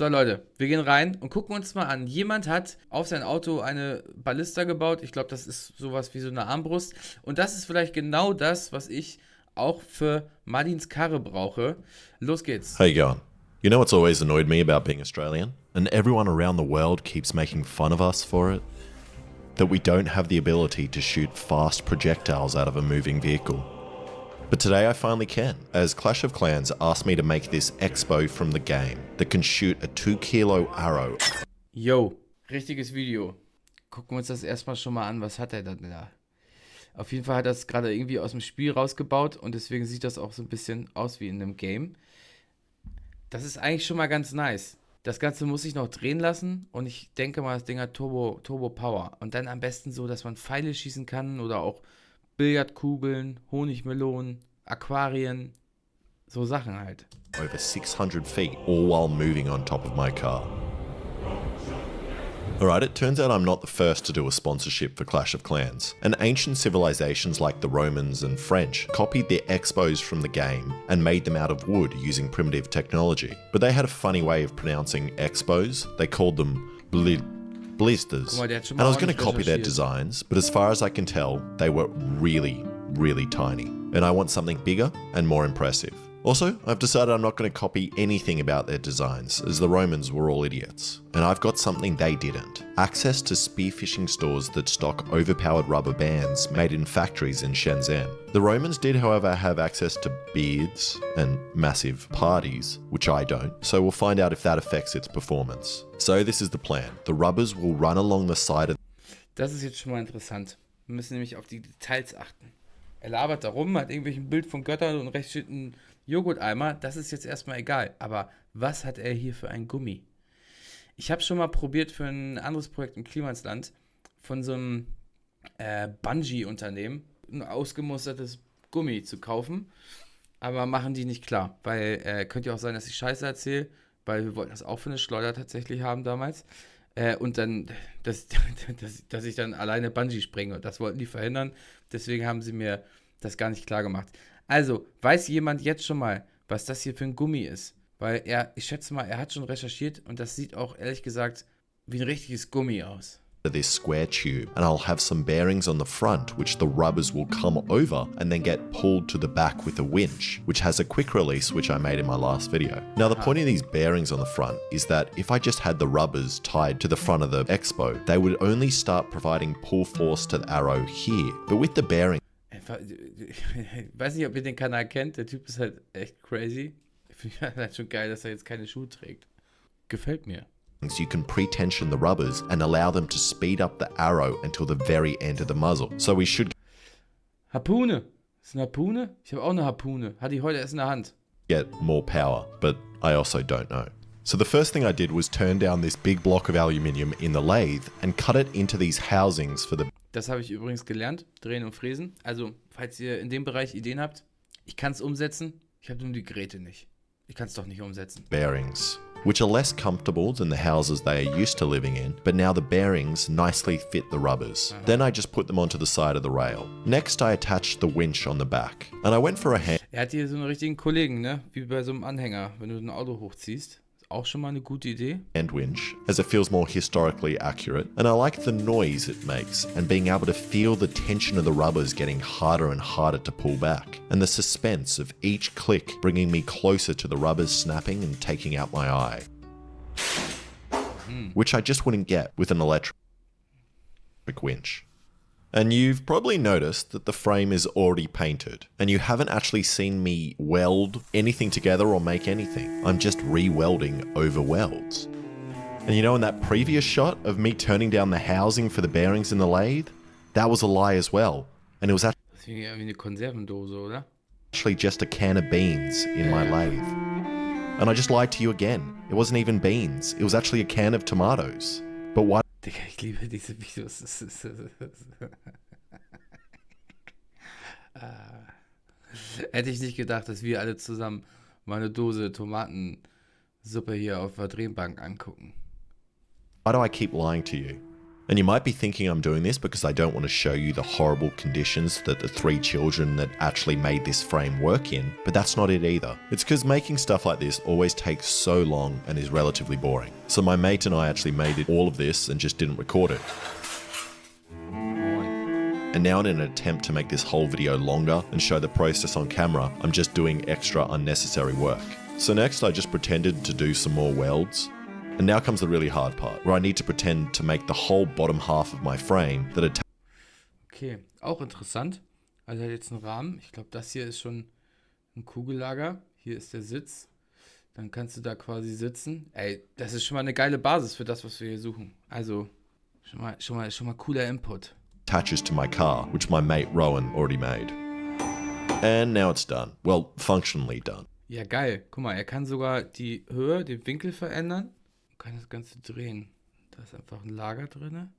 So Leute, wir gehen rein und gucken uns mal an. Jemand hat auf sein Auto eine Ballista gebaut. Ich glaube, das ist sowas wie so eine Armbrust. Und das ist vielleicht genau das, was ich auch für Martins Karre brauche. Los geht's. How you going? You know what's always annoyed me about being Australian? And everyone around the world keeps making fun of us for it? That we don't have the ability to shoot fast projectiles out of a moving vehicle. But today I finally can, as Clash of Clans asked me to make this Expo from the game that can shoot a 2-kilo arrow. Yo, richtiges Video. Gucken wir uns das erstmal schon mal an. Was hat er denn da? Auf jeden Fall hat er es gerade irgendwie aus dem Spiel rausgebaut und deswegen sieht das auch so ein bisschen aus wie in einem Game. Das ist eigentlich schon mal ganz nice. Das Ganze muss ich noch drehen lassen und ich denke mal, das Ding hat Turbo Power. Und dann am besten so, dass man Pfeile schießen kann oder auch Billardkugeln, Honigmelonen, Aquarien, so Sachen halt. Over 600 feet, all while moving on top of my car. Alright, it turns out I'm not the first to do a sponsorship for Clash of Clans, and ancient civilizations like the Romans and French copied their expos from the game and made them out of wood using primitive technology. But they had a funny way of pronouncing expos. They called them blisters. And I was going to copy their designs, but as far as I can tell, they were really, really tiny. And I want something bigger and more impressive. Also, I've decided I'm not going to copy anything about their designs, as the Romans were all idiots. And I've got something they didn't. Access to spearfishing stores that stock overpowered rubber bands made in factories in Shenzhen. The Romans did, however, have access to beards and massive parties, which I don't, so we'll find out if that affects its performance. So this is the plan. The rubbers will run along the side of... Das ist jetzt schon mal interessant. Wir müssen nämlich auf die Details achten. Er labert da rum, hat irgendwelchen Bild von Göttern und rechts steht ein Joghurteimer. Das ist jetzt erstmal egal. Aber was hat er hier für ein Gummi? Ich habe schon mal probiert für ein anderes Projekt im Klimansland von so einem Bungee-Unternehmen ein ausgemustertes Gummi zu kaufen. Aber machen die nicht klar. Weil könnte ja auch sein, dass ich Scheiße erzähle. Weil wir wollten das auch für eine Schleuder tatsächlich haben damals. Und dann, dass ich dann alleine Bungee springe. Und das wollten die verhindern. Deswegen haben sie mir das gar nicht klar gemacht. Also, weiß jemand jetzt schon mal, was das hier für ein Gummi ist? Weil ich schätze mal, er hat schon recherchiert und das sieht auch, ehrlich gesagt, wie ein richtiges Gummi aus. This square tube, and I'll have some bearings on the front which the rubbers will come over and then get pulled to the back with a winch, which has a quick release which I made in my last video. Now the point of these bearings on the front is that if I just had the rubbers tied to the front of the Expo, they would only start providing pull force to the arrow here. But with the bearing... Ich weiß nicht, ob ihr den Kanal kennt, der Typ ist halt echt crazy. Ich finde halt schon geil, dass er jetzt keine Schuhe trägt. Gefällt mir. You can pre-tension the rubbers and allow them to speed up the arrow until the very end of the muzzle. So we should Harpune. Ist eine Harpune? Ich habe auch eine Harpune. Hatte ich heute erst in der Hand. Get more power, but I also don't know. So the first thing I did was turn down this big block of aluminium in the lathe and cut it into these housings for the... Das habe ich übrigens gelernt, drehen und fräsen. Also, falls ihr in dem Bereich Ideen habt, ich kann es umsetzen, ich habe nur die Geräte nicht. Ich kann es doch nicht umsetzen. Bearings, which are less comfortable than the houses they are used to living in, but now the bearings nicely fit the rubbers. Then I just put them onto the side of the rail. Next I attached the winch on the back, and I went for a hand... Er hat hier so einen richtigen Kollegen, ne? Wie bei so einem Anhänger, wenn du ein Auto hochziehst. Auch schon mal eine gute Idee. And winch, as it feels more historically accurate, and I like the noise it makes, and being able to feel the tension of the rubbers getting harder and harder to pull back, and the suspense of each click bringing me closer to the rubbers snapping and taking out my eye. Which I just wouldn't get with an electric winch. And you've probably noticed that the frame is already painted, and you haven't actually seen me weld anything together or make anything. I'm just re-welding over welds. And you know, in that previous shot of me turning down the housing for the bearings in the lathe, that was a lie as well. And it was Wie eine Konservendose, oder? actually just a can of beans in my lathe. And I just lied to you again. It wasn't even beans. It was actually a can of tomatoes. But why? Digga, ich liebe diese Videos. Hätte ich nicht gedacht, dass wir alle zusammen mal eine Dose Tomatensuppe hier auf der Drehbank angucken. do I keep lying to you? And you might be thinking I'm doing this because I don't want to show you the horrible conditions that the 3 children that actually made this frame work in, but that's not it either. It's because making stuff like this always takes so long and is relatively boring. So my mate and I actually made all of this and just didn't record it. And now in an attempt to make this whole video longer and show the process on camera, I'm just doing extra unnecessary work. So next I just pretended to do some more welds. And now comes the really hard part, where I need to pretend to make the whole bottom half of my frame that Okay, auch interessant. Also er hat jetzt einen Rahmen. Ich glaube, das hier ist schon ein Kugellager. Hier ist der Sitz. Dann kannst du da quasi sitzen. Ey, das ist schon mal eine geile Basis für das, was wir hier suchen. Also, schon mal cooler Input. attaches to my car, which my mate Rowan already made. And now it's done. Well, functionally done. Ja, geil. Guck mal, er kann sogar die Höhe, den Winkel verändern. Kann das Ganze drehen. Da ist einfach ein Lager drin.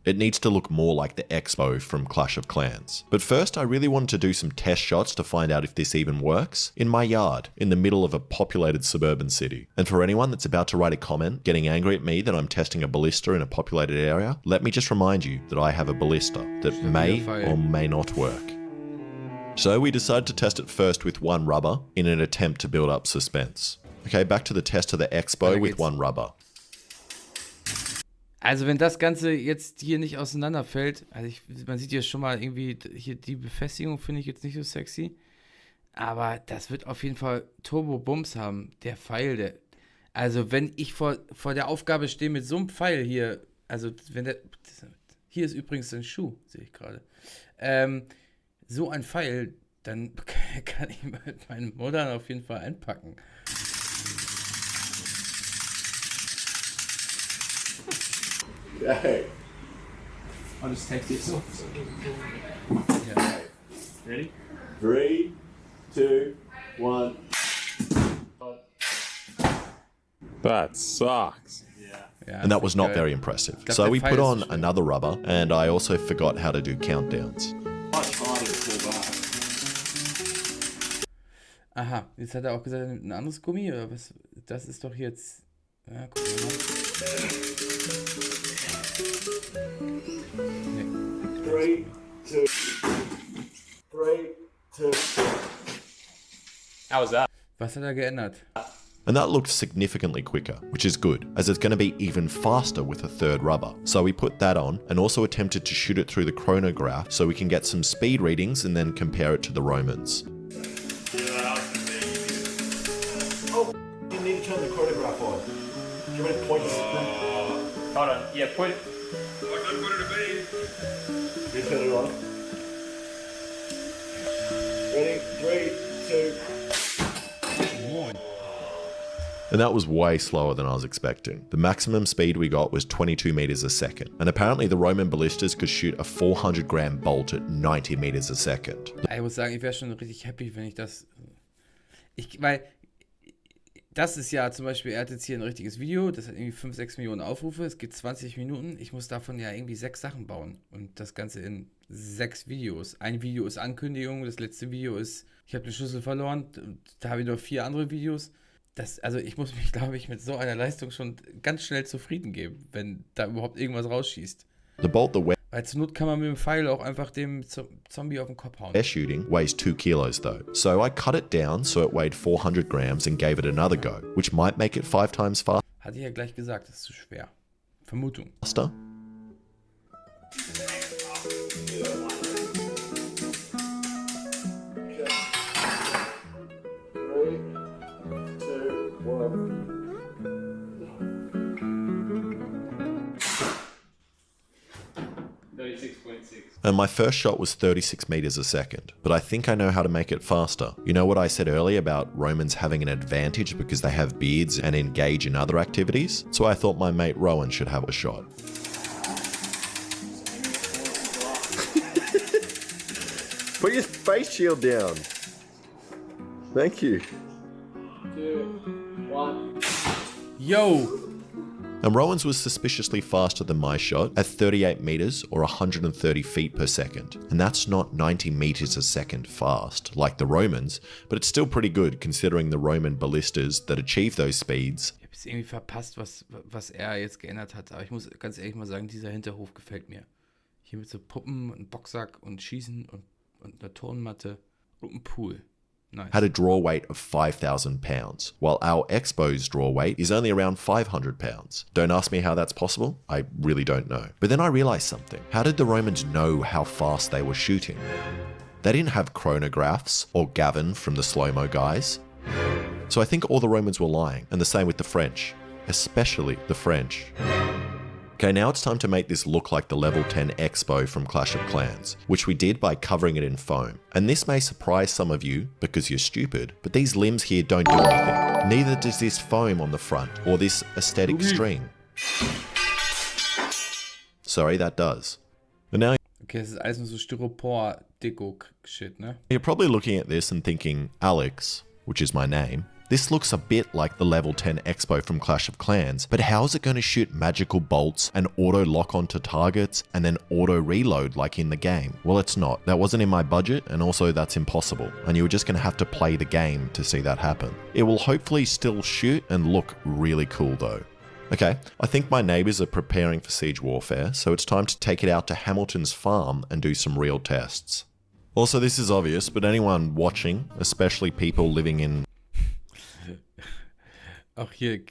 It needs to look more like the Expo from Clash of Clans. But first, I really wanted to do some test shots to find out if this even works in my yard, in the middle of a populated suburban city. And for anyone that's about to write a comment getting angry at me that I'm testing a ballista in a populated area, let me just remind you that I have a ballista that may or may not work. So we decided to test it first with 1 rubber in an attempt to build up suspense. Okay, back to the test of the Expo with 1 rubber. Also wenn das Ganze jetzt hier nicht auseinanderfällt, also man sieht hier schon mal irgendwie, hier die Befestigung finde ich jetzt nicht so sexy, aber das wird auf jeden Fall Turbo-Bums haben, der Pfeil, also wenn ich vor der Aufgabe stehe mit so einem Pfeil hier, also wenn hier ist übrigens ein Schuh, sehe ich gerade, so ein Pfeil, dann kann ich mit meinen Muttern auf jeden Fall einpacken. Okay. I'll just take this off. Ja. Ready? 3, 2, 1. That sucks. Ja, And that was not very impressive. So we put on another rubber, and I also forgot how to do countdowns. Much harder to pull back. Aha, jetzt hat er auch gesagt, er nimmt ein anderes Gummi, oder was? Das ist doch jetzt... Ja, guck mal. Nee. 3, 2. 3, 2. How was that? Was hat er geändert? And that looked significantly quicker, which is good, as it's going to be even faster with a 3rd rubber. So we put that on, and also attempted to shoot it through the chronograph so we can get some speed readings and then compare it to the Romans. Oh, you need to turn the chronograph on. Do you want to point it? Hold on. Yeah, put. You turn it on. Ready? 3, 2. Moin. And that was way slower than I was expecting. The maximum speed we got was 22 meters a second. And apparently the Roman ballistas could shoot a 400-gram bolt at 90 meters a second. Ich muss sagen, ich wäre schon richtig happy, wenn ich das... Weil das ist ja zum Beispiel, er hat jetzt hier ein richtiges Video, das hat irgendwie 5, 6 Millionen Aufrufe, es geht 20 Minuten, ich muss davon ja irgendwie 6 Sachen bauen und das Ganze in 6 Videos. Ein Video ist Ankündigung, das letzte Video ist, ich habe den Schlüssel verloren, da habe ich noch 4 andere Videos. Also ich muss mich, glaube ich, mit so einer Leistung schon ganz schnell zufrieden geben, wenn da überhaupt irgendwas rausschießt. The bolt that Weil zur Not kann man mit dem Pfeil auch einfach dem Zombie auf den Kopf hauen. we're shooting weighs 2 kilos though. So I cut it down so it weighed 400 grams and gave it another go, which might make it 5 times Hatte ich ja gleich gesagt, das ist zu schwer. Vermutung. faster. And my first shot was 36 meters a second, but I think I know how to make it faster. You know what I said earlier about Romans having an advantage because they have beards and engage in other activities? So I thought my mate Rowan should have a shot. Put your face shield down. Thank you. 2, 1. Yo! And Rowan's was suspiciously faster than my shot at 38 meters or 130 feet per second. And that's not 90 meters a second fast, like the Romans, but it's still pretty good considering the Roman ballistas that achieve those speeds. Ich habe es irgendwie verpasst, was er jetzt geändert hat. Aber ich muss ganz ehrlich mal sagen, dieser Hinterhof gefällt mir. Hier mit so Puppen und Boxsack und Schießen und einer Turnmatte und einem Pool. Nice. Had a draw weight of 5,000 pounds, while our Expo's draw weight is only around 500 pounds. Don't ask me how that's possible, I really don't know. But then I realized something. How did the Romans know how fast they were shooting? They didn't have chronographs or Gavin from the slow-mo guys. So I think all the Romans were lying, and the same with the French, especially the French. Okay, now it's time to make this look like the level 10 Expo from Clash of Clans, which we did by covering it in foam. And this may surprise some of you because you're stupid, but these limbs here don't do anything. Neither does this foam on the front or this aesthetic string. Sorry, that does. But now Okay, das ist alles nur so Styropor-Deko-Shit, ne? you're probably looking at this and thinking, Alex, which is my name, this looks a bit like the level 10 Expo from Clash of Clans, but how is it going to shoot magical bolts and auto lock onto targets and then auto reload like in the game? Well, it's not. That wasn't in my budget, and also that's impossible. And you were just going to have to play the game to see that happen. It will hopefully still shoot and look really cool though. Okay, I think my neighbours are preparing for siege warfare, so it's time to take it out to Hamilton's farm and do some real tests. Also, this is obvious, but anyone watching, especially people living in Auch hier,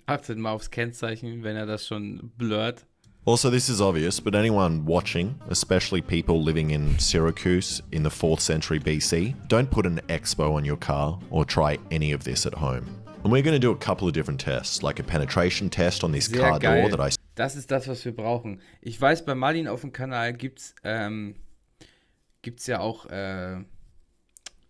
achtet mal aufs Kennzeichen, wenn das schon blurrt. Also, this is obvious, but anyone watching, especially people living in Syracuse in the 4th century BC, don't put an Expo on your car or try any of this at home. And we're going to do a couple of different tests, like a penetration test on this car door that I... Das ist das, was wir brauchen. Ich weiß, bei Marlin auf dem Kanal gibt's ja auch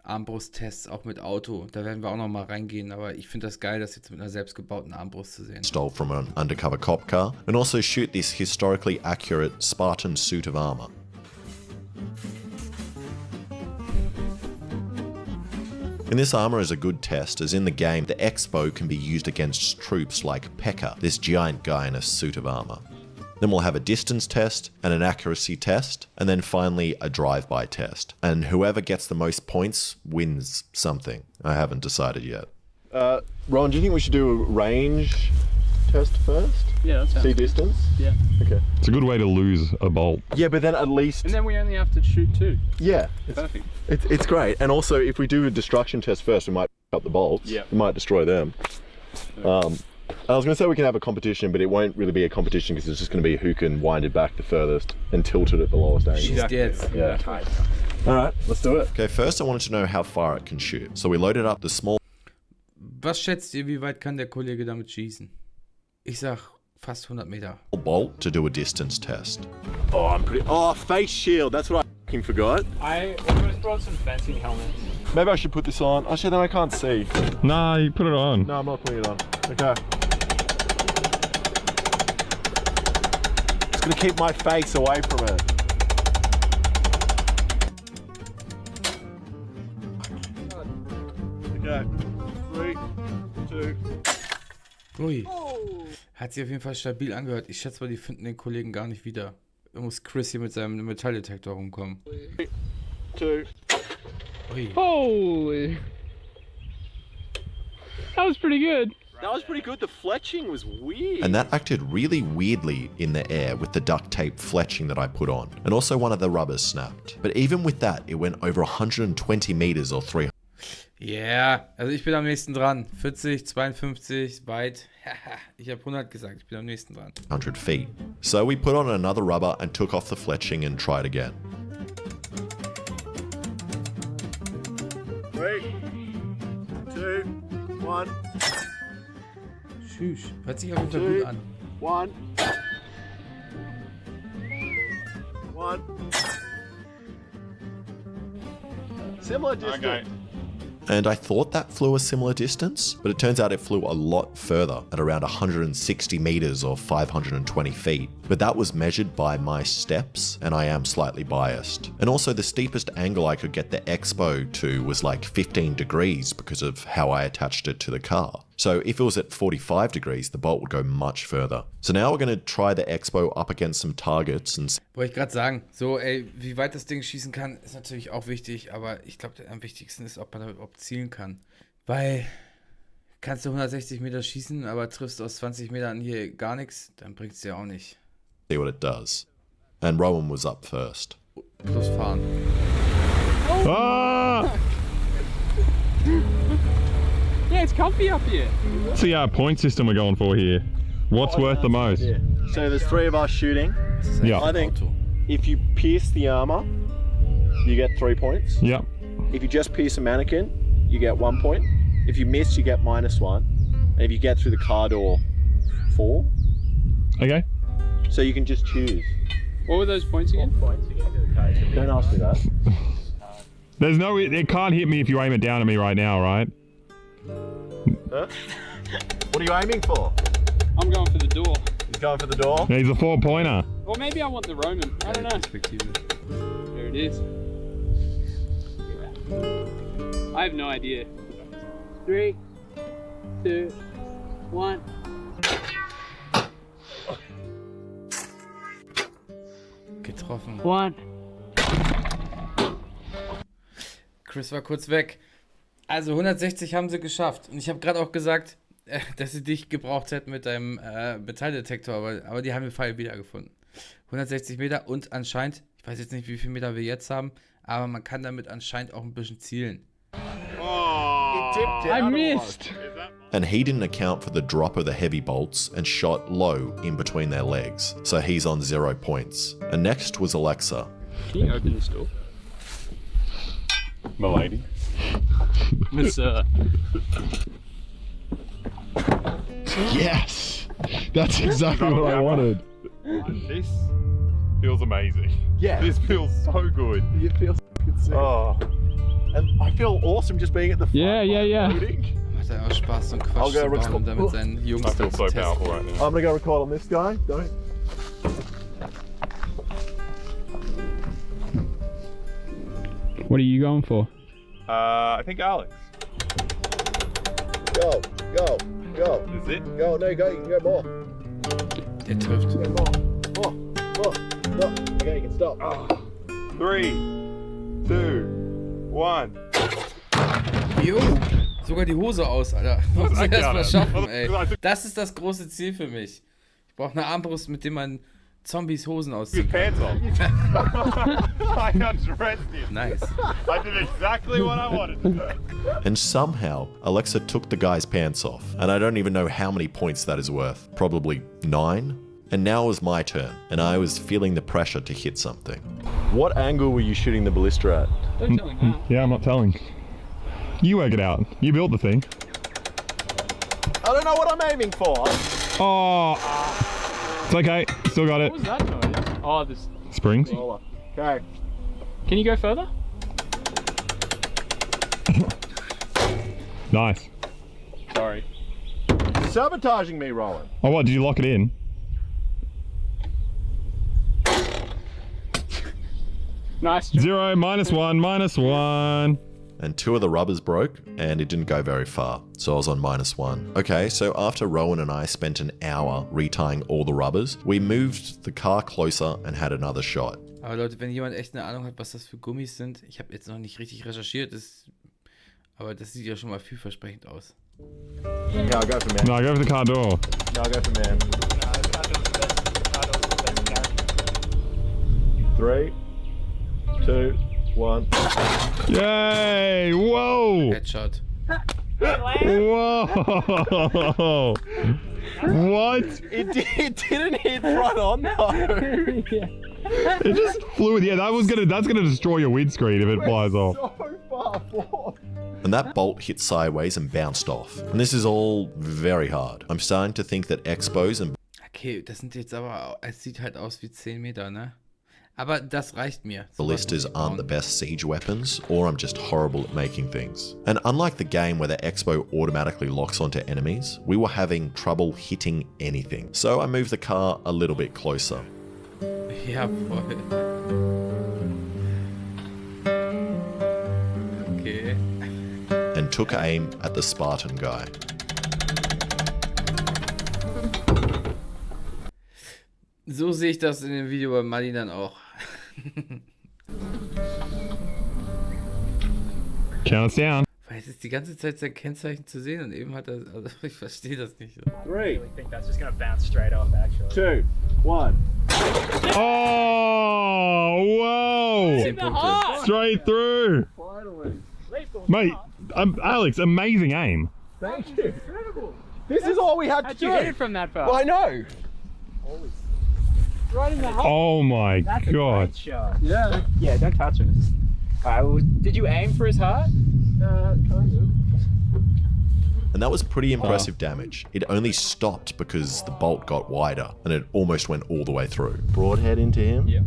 Armbrust-Tests, auch mit Auto. Da werden wir auch noch mal reingehen, aber ich finde das geil, das jetzt mit einer selbstgebauten Armbrust zu sehen. Stole from an undercover cop car, and also shoot this historically accurate Spartan suit of armor. And this armor is a good test, as in the game, the Expo can be used against troops like Pekka, this giant guy in a suit of armor. Then we'll have a distance test and an accuracy test, and then finally a drive-by test. And whoever gets the most points wins something. I haven't decided yet. Ron, do you think we should do a range test first? Yeah, that's See distance? Yeah. Okay. It's a good way to lose a bolt. Yeah, but then at least... And then we only have to shoot 2. Yeah. Perfect. It's great. And also, if we do a destruction test first, we might pick up the bolts. Yeah. We might destroy them. I was going to say we can have a competition, but it won't really be a competition because it's just going to be who can wind it back the furthest and tilt it at the lowest angle. Schießt jetzt. Yeah. Alright, let's do it. Okay, first I wanted to know how far it can shoot. So we loaded up the small Was schätzt ihr, wie weit kann der Kollege damit schießen? Ich sag fast 100 Meter. bolt to do a distance test. Oh, I'm pretty... Oh, face shield. That's what I fucking forgot. I almost brought some fencing helmets. Maybe I should put this on. Actually, then I can't see. Nah, you put it on. No, I'm not putting it on. Okay. Just gonna keep my face away from it. Okay. 3, 2. Ui. Hat sich auf jeden Fall stabil angehört. Ich schätze mal, die finden den Kollegen gar nicht wieder. Da muss Chris hier mit seinem Metalldetektor rumkommen. 2. Ui. Holy! That was pretty good. That was pretty good. The fletching was weird. And that acted really weirdly in the air with the duct tape fletching that I put on. And also one of the rubbers snapped. But even with that, it went over 120 meters or 300 Yeah, also ich bin am nächsten dran. 40, 52, weit. Ich habe 100 gesagt, ich bin am nächsten dran. feet. So we put on another rubber and took off the fletching and tried again. 3, 2, 1. Tschüss. Hört sich auf jeden Fall gut an. 1. 1. Similar distance. Okay. And I thought that flew a similar distance, but it turns out it flew a lot further at around 160 meters or 520 feet. But that was measured by my steps, and I am slightly biased. And also the steepest angle I could get the Expo to was like 15 degrees because of how I attached it to the car. So if it was at 45 degrees, the bolt would go much further. So now we're going to try the Expo up against some targets and Wollte ich gerade sagen, so, ey, wie weit das Ding schießen kann, ist natürlich auch wichtig, aber ich glaube, am wichtigsten ist, ob man damit überhaupt zielen kann. Weil, kannst du 160 Meter schießen, aber triffst aus 20 Metern hier gar nichts, dann bringt es dir auch nicht. see what it does. And Rowan was up first. Plus fahren. Ah! Yeah, it's comfy up here. See our point system we're going for here. What's worth the most? So there's 3 of us shooting. Yeah. I think if you pierce the armor, you get 3 points. Yep. If you just pierce a mannequin, you get 1 point. If you miss, you get -1. And if you get through the car door, 4. Okay. So you can just choose. What were those points again? Don't ask me that. There's no, it can't hit me if you aim it down at me right now, right? Huh? What are you aiming for? I'm going for the door. He's going for the door. He's a 4-pointer. Or maybe I want the Roman. I don't know. Perspektive. There it is. I have no idea. 3, 2, 1. Getroffen. 1. Chris war kurz weg. Also 160 haben sie geschafft. Und ich habe gerade auch gesagt, dass sie dich gebraucht hätten mit deinem Metalldetektor, aber die haben den Pfeil wiedergefunden. 160 Meter und anscheinend, ich weiß jetzt nicht, wie viele Meter wir jetzt haben, aber man kann damit anscheinend auch ein bisschen zielen. I missed. And he didn't account for the drop of the heavy bolts and shot low in between their legs, so he's on 0 points. And next was Alexa. Can you open this door? Milady. Miss, Yes! That's exactly what I wanted. This feels amazing. Yeah. This feels so good. It feels fucking sick. Oh. And I feel awesome just being at the front. Yeah. Shooting. Macht er auch Spaß, so einen I'll Quatsch go zu bauen record- und damit seinen Jungs I feel dann zu so testen. powerful right now. I'm gonna go record on this guy. Don't. What are you going for? I think Alex. Go. Is it? Go. No, go. You can go more. Der trifft. Go more. Okay, you can stop. 3, 2, 1. Jo, sogar die Hose aus, Alter. Muss ich erst mal schaffen, ey. Also, Das ist das große Ziel für mich. Ich brauche eine Armbrust, mit dem man Zombies Hosen auszieht. Pants off. I undressed him. Nice. I did exactly what I wanted to do. And somehow, Alexa took the guy's pants off, and I don't even know how many points that is worth. Probably 9? And now it was my turn, and I was feeling the pressure to hit something. What angle were you shooting the ballista at? Don't tell him that. Yeah, I'm not telling. You work it out. You built the thing. I don't know what I'm aiming for. Oh. It's okay. Still got it. What was that noise? Oh, this. Springs. Okay. Can you go further? Nice. Sorry. Sabotaging me, Rowan. Oh, what? Did you lock it in? Nice. job. 0, -1, -1. And 2 of the rubbers broke, and it didn't go very far, so I was on -1. Okay, so after Rowan and I spent an hour retying all the rubbers, we moved the car closer and had another shot. Aber Leute, wenn jemand echt eine Ahnung hat, was das für Gummis sind, ich habe jetzt noch nicht richtig recherchiert, aber das sieht ja schon mal vielversprechend aus. Yeah, I'll go for man. No, go for the car door. No, I'll go for man. 3, 2, 1. Yay! Whoa! Headshot. Whoa! What? It didn't hit front on though. It just flew in the air. That's gonna destroy your windscreen if it flies off. So far forward. And that bolt hit sideways and bounced off. And this is all very hard. I'm starting to think that Expos and Okay, das sind jetzt aber, es sieht halt aus wie 10 Meter, ne? Aber das reicht mir. ballistas aren't the best siege weapons, or I'm just horrible at making things. And unlike the game where the Expo automatically locks onto enemies, we were having trouble hitting anything. So I moved the car a little bit closer. Ja, voll. Okay. And took aim at the Spartan guy. So sehe ich das in dem Video bei Mali dann auch. Count us down. Weil es ist die ganze Zeit sein Kennzeichen zu sehen und eben hat er, also ich verstehe das nicht. 3, I think that's just gonna bounce straight off, actually. 2, 1. Oh, whoa. 10 Punkte. Straight through. Finally. Mate, Alex, amazing aim. Thank you. This is all we had to How'd do. you hit it from that far? Well, I know. Right in the hole. Oh my That's a God. great shot. Yeah. Yeah, don't touch him. Alright, well, did you aim for his heart? Kind of. And that was pretty impressive damage. It only stopped because the bolt got wider and it almost went all the way through. Broadhead into him. Yeah.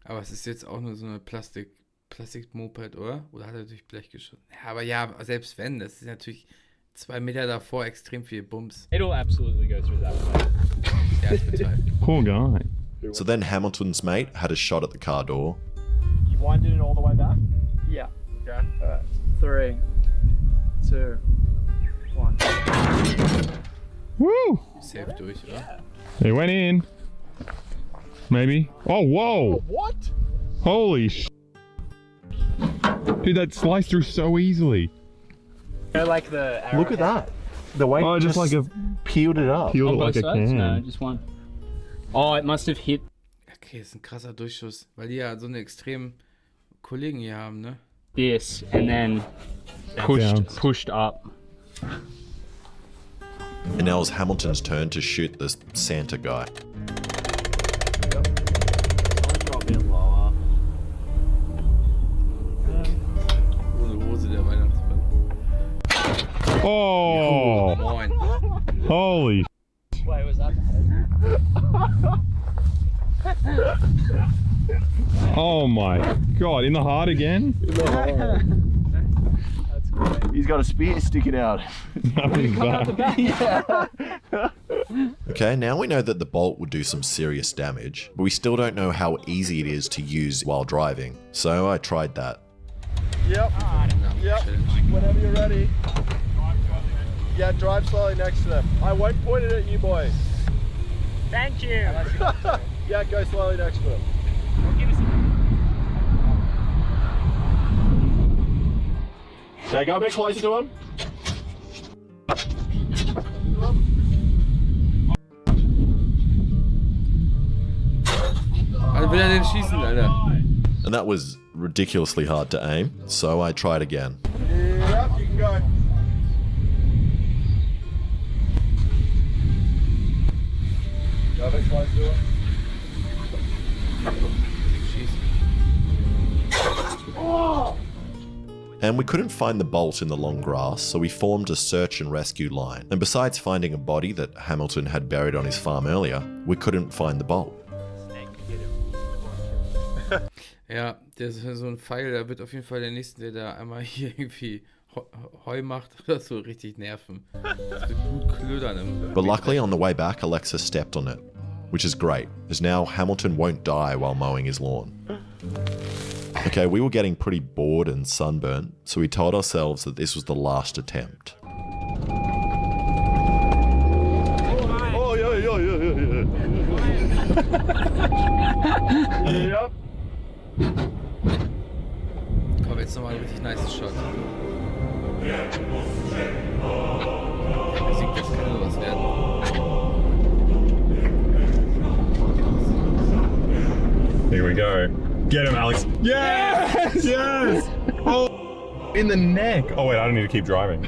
Aber es ist jetzt auch nur so eine Plastik-Moped, oder? Oder hat er durch Blech geschossen? Ja, aber ja, selbst wenn, das ist natürlich 2 Meter davor extrem viel Bums. It'll absolutely go through that way. Ja, ich betreibe. Poor guy. So then Hamilton's mate had a shot at the car door. You winded it all the way back? Yeah. Okay. Alright. 3, 2, 1. Woo. Safe durch, oder? It went in. Maybe. Oh, whoa. What? Holy sh. Dude, that sliced through so easily. Go like the arrow. Look at that. The way Oh, it just like a peeled it up. peeled On it like both a sides? can. No, just one. Oh, it must have hit Okay, ist ein krasser Durchschuss, weil die ja so eine extremen Kollegen hier haben, ne? this and then Down. pushed up. And now it's Hamilton's turn to shoot this Santa guy. Ohne Hose der Weihnachtsmann. Oh, Moin. holy. Wait, was that? Oh my God, in the heart again? He's got a spear sticking out. That was bad. Okay, now we know that the bolt would do some serious damage, but we still don't know how easy it is to use while driving. So I tried that. Yep. Yep. Whenever you're ready. Yeah, drive slowly next to them. I won't point it at you boys. Thank you. Yeah, go slowly next to them. Okay, go a bit closer to him. Also will er den schießen, Alter. And that was ridiculously hard to aim, so I tried again. Yep, you can go. Go a bit closer to him. And we couldn't find the bolt in the long grass, so we formed a search and rescue line. And besides finding a body that Hamilton had buried on his farm earlier, we couldn't find the bolt. Ja, der ist so ein Pfeil, der wird auf jeden Fall der Nächste, der da einmal hier irgendwie Heu macht oder so, richtig nerven. Das wird gut klödern im But luckily on the way back, Alexa stepped on it, which is great, as now Hamilton won't die while mowing his lawn. Okay, we were getting pretty bored and sunburnt, so we told ourselves that this was the last attempt. Oh, yeah. Yep. Komm, jetzt nochmal ein richtig nice Shot. Der Musik, das kann nur was werden. Here we go. Get him, Alex. Yes! Yes! Oh, in the neck. Oh wait, I don't need to keep driving.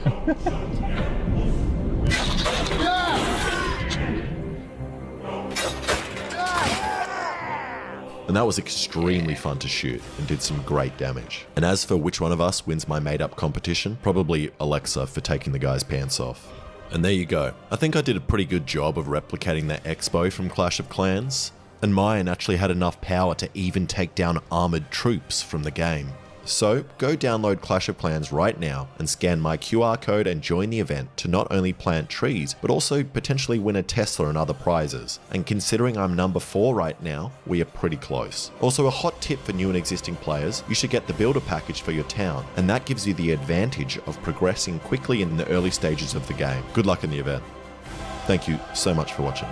And that was extremely fun to shoot and did some great damage. And as for which one of us wins my made-up competition, probably Alexa for taking the guy's pants off. And there you go. I think I did a pretty good job of replicating the expo from Clash of Clans, and mine actually had enough power to even take down armored troops from the game. So go download Clash of Clans right now and scan my QR code and join the event to not only plant trees, but also potentially win a Tesla and other prizes. And considering I'm number 4 right now, we are pretty close. Also, a hot tip for new and existing players, you should get the builder package for your town, and that gives you the advantage of progressing quickly in the early stages of the game. Good luck in the event. Thank you so much for watching.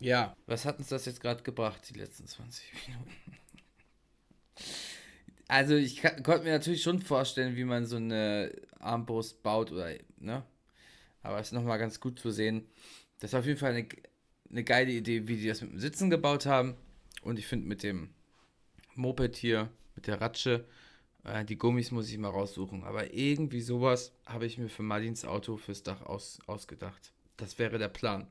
Ja, was hat uns das jetzt gerade gebracht, die letzten 20 Minuten? Also ich konnte mir natürlich schon vorstellen, wie man so eine Armbrust baut oder, ne? Aber es ist nochmal ganz gut zu sehen. Das ist auf jeden Fall eine geile Idee, wie die das mit dem Sitzen gebaut haben. Und ich finde mit dem Moped hier, mit der Ratsche, die Gummis muss ich mal raussuchen. Aber irgendwie sowas habe ich mir für Martins Auto fürs Dach ausgedacht. Das wäre der Plan.